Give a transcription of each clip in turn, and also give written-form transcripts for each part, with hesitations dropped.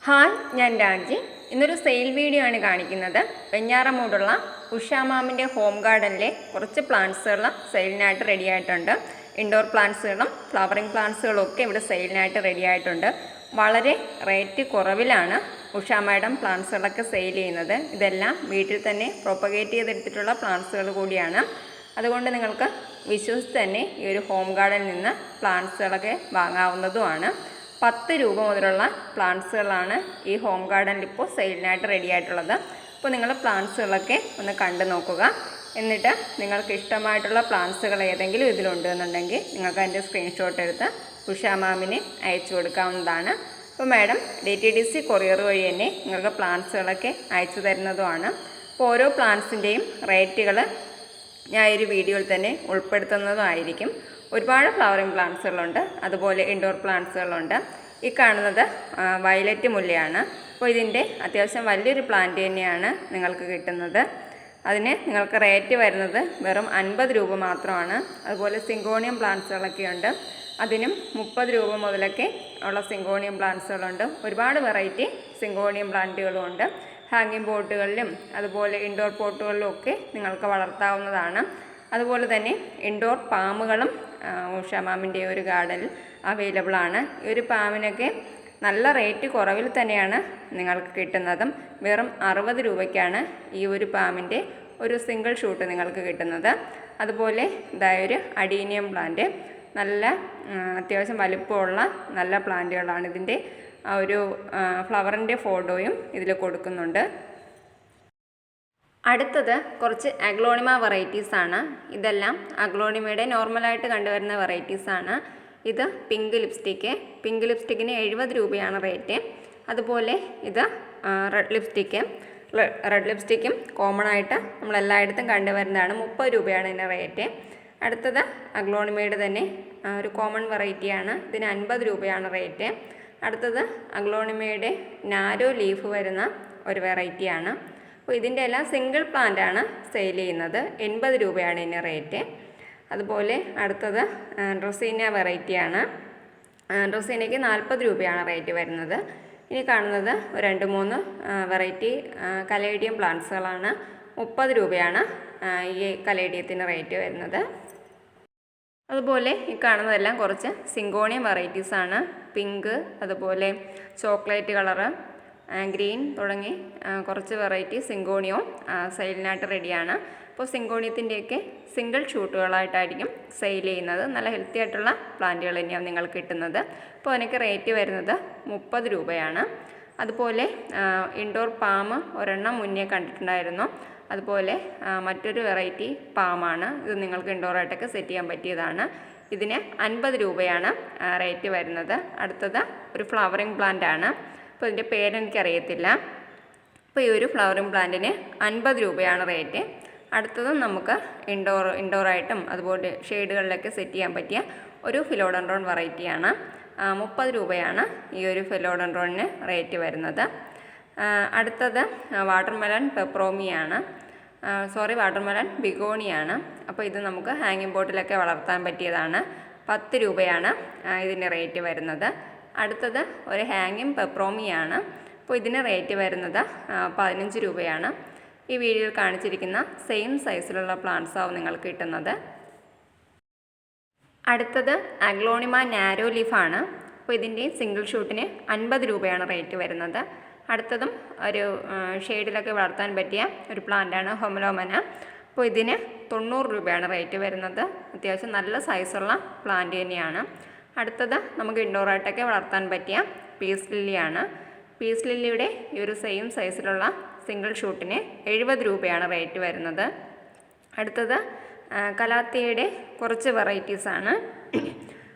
Hi, ഞാൻ രാജി. ഇന്നൊരു സെയിൽ വീഡിയോ ആണ് കാണിക്കുന്നത്. വെഞ്ഞാറമൂടുള്ള ഉഷാമാമിൻ്റെ ഹോം ഗാർഡനിലെ കുറച്ച് പ്ലാന്റ്സുകൾ സെയിലിനായിട്ട് റെഡി ആയിട്ടുണ്ട്. ഇൻഡോർ പ്ലാന്റ്സുകളും ഫ്ലവറിങ് പ്ലാന്റ്സുകളും ഒക്കെ ഇവിടെ സെയിലിനായിട്ട് റെഡി ആയിട്ടുണ്ട്. വളരെ റേറ്റ് കുറവിലാണ് ഉഷാ മാഡം പ്ലാന്റ്സുകളൊക്കെ സെയിൽ ചെയ്യുന്നത്. ഇതെല്ലാം വീട്ടിൽ തന്നെ പ്രൊപ്പഗേറ്റ് ചെയ്തെടുത്തിട്ടുള്ള പ്ലാന്റ്സുകൾ കൂടിയാണ്. അതുകൊണ്ട് നിങ്ങൾക്ക് വിശ്വസിച്ച് തന്നെ ഈ ഒരു ഹോം ഗാർഡനിൽ നിന്ന് പ്ലാന്റ്സുകളൊക്കെ വാങ്ങാവുന്നതുമാണ്. 10 രൂപ മുതലുള്ള പ്ലാന്റ്സുകളാണ് ഈ ഹോം ഗാർഡനിൽ ഇപ്പോൾ സെയിലിനായിട്ട് റെഡി ആയിട്ടുള്ളത്. അപ്പോൾ നിങ്ങൾ പ്ലാന്റ്സുകളൊക്കെ ഒന്ന് കണ്ടു നോക്കുക. എന്നിട്ട് നിങ്ങൾക്ക് ഇഷ്ടമായിട്ടുള്ള പ്ലാന്റ്സുകൾ ഏതെങ്കിലും ഇതിലുണ്ടെന്നുണ്ടെങ്കിൽ നിങ്ങൾക്ക് അതിൻ്റെ സ്ക്രീൻഷോട്ട് എടുത്ത് ഉഷാ മാമിന് അയച്ചു കൊടുക്കാവുന്നതാണ്. അപ്പോൾ മാഡം DTDC കൊറിയർ വഴി തന്നെ നിങ്ങൾക്ക് പ്ലാന്റ്സുകളൊക്കെ അയച്ചു തരുന്നതുമാണ്. അപ്പോൾ ഓരോ പ്ലാന്റ്സിൻ്റെയും റേറ്റുകൾ ഞാൻ ഈ ഒരു വീഡിയോയിൽ തന്നെ ഉൾപ്പെടുത്തുന്നതുമായിരിക്കും. ഒരുപാട് ഫ്ലവറിങ് പ്ലാന്റ്സുകളുണ്ട്, അതുപോലെ ഇൻഡോർ പ്ലാന്റ്സുകളുണ്ട്. ഈ കാണുന്നത് വയലറ്റ് മുല്ലയാണ്. അപ്പോൾ ഇതിൻ്റെ അത്യാവശ്യം വലിയൊരു പ്ലാന്റ് തന്നെയാണ് നിങ്ങൾക്ക് കിട്ടുന്നത്. അതിന് നിങ്ങൾക്ക് റേറ്റ് വരുന്നത് വെറും 50 രൂപ മാത്രമാണ്. അതുപോലെ സിങ്കോണിയം പ്ലാന്റ്സുകളൊക്കെ ഉണ്ട്. അതിനും 30 രൂപ മുതലൊക്കെ ഉള്ള സിങ്കോണിയം പ്ലാന്റ്സുകളുണ്ട്. ഒരുപാട് വെറൈറ്റി സിങ്കോണിയം പ്ലാന്റുകളും ഉണ്ട്. ഹാങ്ങിങ് പോട്ടുകളിലും അതുപോലെ ഇൻഡോർ പോട്ടുകളിലും ഒക്കെ നിങ്ങൾക്ക് വളർത്താവുന്നതാണ്. അതുപോലെ തന്നെ ഇൻഡോർ പാമുകളും ഉഷാ മാമിൻ്റെ ഒരു ഗാർഡനിൽ അവൈലബിൾ ആണ്. ഈ ഒരു പാമിനൊക്കെ നല്ല റേറ്റ് കുറവിൽ തന്നെയാണ് നിങ്ങൾക്ക് കിട്ടുന്നതും. വെറും 60 രൂപയ്ക്കാണ് ഈ ഒരു പാമിൻ്റെ ഒരു സിംഗിൾ ഷൂട്ട് നിങ്ങൾക്ക് കിട്ടുന്നത്. അതുപോലെ ഇതായൊരു അഡീനിയം പ്ലാന്റ്, നല്ല അത്യാവശ്യം വലുപ്പമുള്ള നല്ല പ്ലാന്റുകളാണ്. ഇതിൻ്റെ ഒരു ഫ്ലവറിൻ്റെ ഫോട്ടോയും ഇതിൽ കൊടുക്കുന്നുണ്ട്. അടുത്തത് കുറച്ച് അഗ്ലോണിമ വെറൈറ്റീസാണ്. ഇതെല്ലാം അഗ്ലോണിമയുടെ നോർമലായിട്ട് കണ്ടുവരുന്ന വെറൈറ്റീസാണ്. ഇത് പിങ്ക് ലിപ്സ്റ്റിക്കിന് 70 രൂപയാണ് റേറ്റ്. അതുപോലെ ഇത് റെഡ് ലിപ്സ്റ്റിക്കും കോമൺ ആയിട്ട് നമ്മളെല്ലായിടത്തും കണ്ടുവരുന്നതാണ്. 30 രൂപയാണ് ഇതിൻ്റെ റേറ്റ്. അടുത്തത് അഗ്ലോണിമയുടെ തന്നെ ഒരു കോമൺ വെറൈറ്റിയാണ്. ഇതിന് 50 രൂപയാണ് റേറ്റ്. അടുത്തത് അഗ്ലോണിമയുടെ നാരോ ലീഫ് വരുന്ന ഒരു വെറൈറ്റിയാണ്. അപ്പോൾ ഇതിൻ്റെ എല്ലാം സിംഗിൾ പ്ലാന്റ് ആണ് സെയിൽ ചെയ്യുന്നത്. 80 രൂപയാണ് ഇതിൻ്റെ റേറ്റ്. അതുപോലെ അടുത്തത് ഡ്രസീന വെറൈറ്റിയാണ്. ഡ്രസീനയ്ക്ക് 40 രൂപയാണ് റേറ്റ് വരുന്നത്. ഇനി കാണുന്നത് 2-3 വെറൈറ്റി കലേഡിയം പ്ലാന്റ്സുകളാണ്. 30 രൂപയാണ് ഈ കലേഡിയത്തിൻ്റെ റേറ്റ് വരുന്നത്. അതുപോലെ ഈ കാണുന്നതെല്ലാം കുറച്ച് സിങ്കോണിയം വെറൈറ്റീസാണ്. പിങ്ക്, അതുപോലെ ചോക്ലേറ്റ് കളറ്, ഗ്രീൻ തുടങ്ങി കുറച്ച് വെറൈറ്റി സിങ്കോണിയവും സെയിലിനായിട്ട് റെഡിയാണ്. അപ്പോൾ സിങ്കോണിയത്തിൻ്റെയൊക്കെ സിംഗിൾ ഷൂട്ടുകളായിട്ടായിരിക്കും സെയിൽ ചെയ്യുന്നത്. നല്ല ഹെൽത്തി ആയിട്ടുള്ള പ്ലാന്റുകൾ തന്നെയാണ് നിങ്ങൾക്ക് കിട്ടുന്നത്. അപ്പോൾ അതിനൊക്കെ റേറ്റ് വരുന്നത് 30 രൂപയാണ്. അതുപോലെ ഇൻഡോർ പാം ഒരെണ്ണം മുന്നേ കണ്ടിട്ടുണ്ടായിരുന്നു. അതുപോലെ മറ്റൊരു വെറൈറ്റി പാമാണ്. ഇത് നിങ്ങൾക്ക് ഇൻഡോറായിട്ടൊക്കെ സെറ്റ് ചെയ്യാൻ പറ്റിയതാണ്. ഇതിന് 50 രൂപയാണ് റേറ്റ് വരുന്നത്. അടുത്തത് ഒരു ഫ്ലവറിങ് പ്ലാന്റ് ആണ്. അപ്പോൾ ഇതിൻ്റെ പേരെനിക്കറിയത്തില്ല. അപ്പോൾ ഈ ഒരു ഫ്ലവറിങ് പ്ലാന്റിന് 50 രൂപയാണ് റേറ്റ്. അടുത്തതും നമുക്ക് ഇൻഡോറായിട്ടും അതുപോലെ ഷെയ്ഡുകളിലൊക്കെ സെറ്റ് ചെയ്യാൻ പറ്റിയ ഒരു ഫിലോഡൻഡ്രോൺ വെറൈറ്റിയാണ്. 30 രൂപയാണ് ഈ ഒരു ഫിലോഡൻഡ്രോണിന് റേറ്റ് വരുന്നത്. അടുത്തത് വാട്ടർമെലൺ ബിഗോണിയാണ്. അപ്പോൾ ഇത് നമുക്ക് ഹാങ്ങിങ് ബോട്ടിലൊക്കെ വളർത്താൻ പറ്റിയതാണ്. 10 രൂപയാണ് ഇതിൻ്റെ റേറ്റ് വരുന്നത്. അടുത്തത് ഒരു ഹാങ്ങിങ് പെപ്രോമിയാണ്. അപ്പോൾ ഇതിന് റേറ്റ് വരുന്നത് 15 രൂപയാണ്. ഈ വീഡിയോയിൽ കാണിച്ചിരിക്കുന്ന സെയിം സൈസിലുള്ള പ്ലാന്റ്സാവും നിങ്ങൾക്ക് കിട്ടുന്നത്. അടുത്തത് അഗ്ലോണിമ നാരോ ലീഫാണ്. അപ്പോൾ ഇതിൻ്റെ സിംഗിൾ ഷൂട്ടിന് 50 രൂപയാണ് റേറ്റ് വരുന്നത്. അടുത്തതും ഒരു ഷെയ്ഡിലൊക്കെ വളർത്താൻ പറ്റിയ ഒരു പ്ലാന്റാണ് ഹൊമലോമന. അപ്പോൾ ഇതിന് 90 രൂപയാണ് റേറ്റ് വരുന്നത്. അത്യാവശ്യം നല്ല സൈസുള്ള പ്ലാന്റ് തന്നെയാണ്. അടുത്തത് നമുക്ക് ഇൻഡോറായിട്ടൊക്കെ വളർത്താൻ പറ്റിയ പീസ് ലില്ലിയാണ്. പീസ് ലില്ലിയുടെ ഈ ഒരു സെയിം സൈസിലുള്ള സിംഗിൾ ഷൂട്ടിന് 70 രൂപയാണ് റേറ്റ് വരുന്നത്. അടുത്തത് കലാത്തിയയുടെ കുറച്ച് വെറൈറ്റീസാണ്.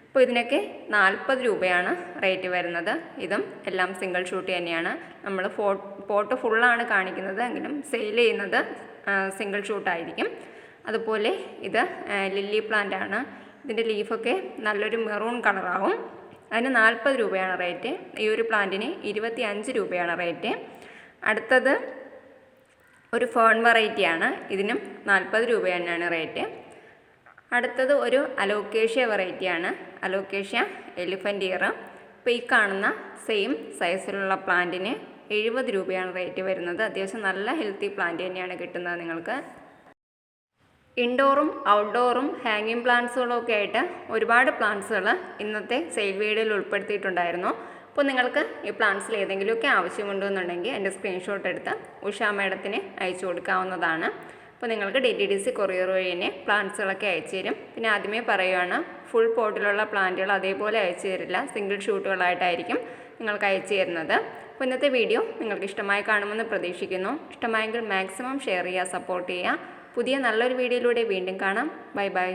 അപ്പോൾ ഇതിനൊക്കെ 40 രൂപയാണ് റേറ്റ് വരുന്നത്. ഇതും എല്ലാം സിംഗിൾ ഷൂട്ട് തന്നെയാണ്. നമ്മൾ പോട്ട് ഫുള്ളാണ് കാണിക്കുന്നത്, എങ്കിലും സെയിൽ ചെയ്യുന്നത് സിംഗിൾ ഷൂട്ടായിരിക്കും. അതുപോലെ ഇത് ലില്ലി പ്ലാന്റ് ആണ്. ഇതിൻ്റെ ലീഫൊക്കെ നല്ലൊരു മെറൂൺ കളറാവും. അതിന് 40 രൂപയാണ് റേറ്റ്. ഈ ഒരു പ്ലാന്റിന് 25 രൂപയാണ് റേറ്റ്. അടുത്തത് ഒരു ഫേൺ വെറൈറ്റിയാണ്. ഇതിനും 40 രൂപ തന്നെയാണ് റേറ്റ്. അടുത്തത് ഒരു അലോക്കേഷ്യ വെറൈറ്റിയാണ്. Alocasia elephant year. അപ്പോൾ ഈ കാണുന്ന സെയിം സൈസിലുള്ള പ്ലാന്റിന് 70 രൂപയാണ് റേറ്റ് വരുന്നത്. അത്യാവശ്യം നല്ല ഹെൽത്തി പ്ലാന്റ് തന്നെയാണ് കിട്ടുന്നത് നിങ്ങൾക്ക്. ഇൻഡോറും ഔട്ട്ഡോറും ഹാങ്ങിങ് പ്ലാന്റ്സുകളും ഒക്കെ ആയിട്ട് ഒരുപാട് പ്ലാന്റ്സുകൾ ഇന്നത്തെ സെയിൽ വീഡിയോയിൽ ഉൾപ്പെടുത്തിയിട്ടുണ്ടായിരുന്നു. അപ്പോൾ നിങ്ങൾക്ക് ഈ പ്ലാന്റ്സിൽ ഏതെങ്കിലുമൊക്കെ ആവശ്യമുണ്ടെന്നുണ്ടെങ്കിൽ എൻ്റെ സ്ക്രീൻഷോട്ട് എടുത്ത് ഉഷാ മാഡത്തിന് അയച്ചു കൊടുക്കാവുന്നതാണ്. അപ്പോൾ നിങ്ങൾക്ക് DTDC കൊറിയർ വഴി തന്നെ പ്ലാന്റ്സുകളൊക്കെ അയച്ചു തരും. പിന്നെ ആദ്യമേ പറയുകയാണ്, ഫുൾ പോട്ടിലുള്ള പ്ലാന്റുകൾ അതേപോലെ അയച്ചു തരില്ല, സിംഗിൾ ഷൂട്ടുകളായിട്ടായിരിക്കും നിങ്ങൾക്ക് അയച്ചു തരുന്നത്. അപ്പോൾ ഇന്നത്തെ വീഡിയോ നിങ്ങൾക്ക് ഇഷ്ടമായി കാണുമെന്ന് പ്രതീക്ഷിക്കുന്നു. ഇഷ്ടമായെങ്കിൽ മാക്സിമം ഷെയർ ചെയ്യുക, സപ്പോർട്ട് ചെയ്യുക. പുതിയ നല്ലൊരു വീഡിയോയിലൂടെ വീണ്ടും കാണാം. Bye bye.